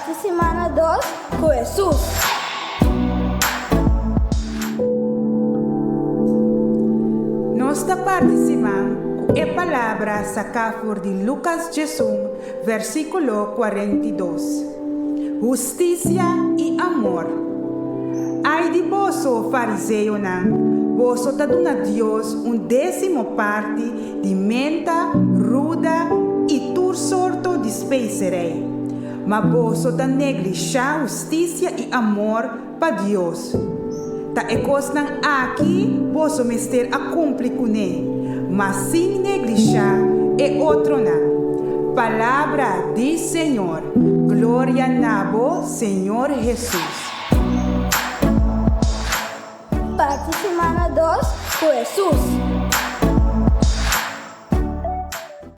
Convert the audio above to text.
Parte semana 2 com Jesus. Nós está participando com a palavra sacada de Lucas 16, versículo 42. Justiça e amor. Ai de vosso fariseu não, vosso está dando a Deus 1/10 parte de menta, ruda e tur sorto de specerei. Mas vosso está negligenciar justiça e amor para Deus. Ta é coisa aqui, vosso mister a cumprir com ele, mas sem negligenciar é outro não. Palavra do Senhor, glória a Senhor Jesus. Parte semana 2 com Jesus.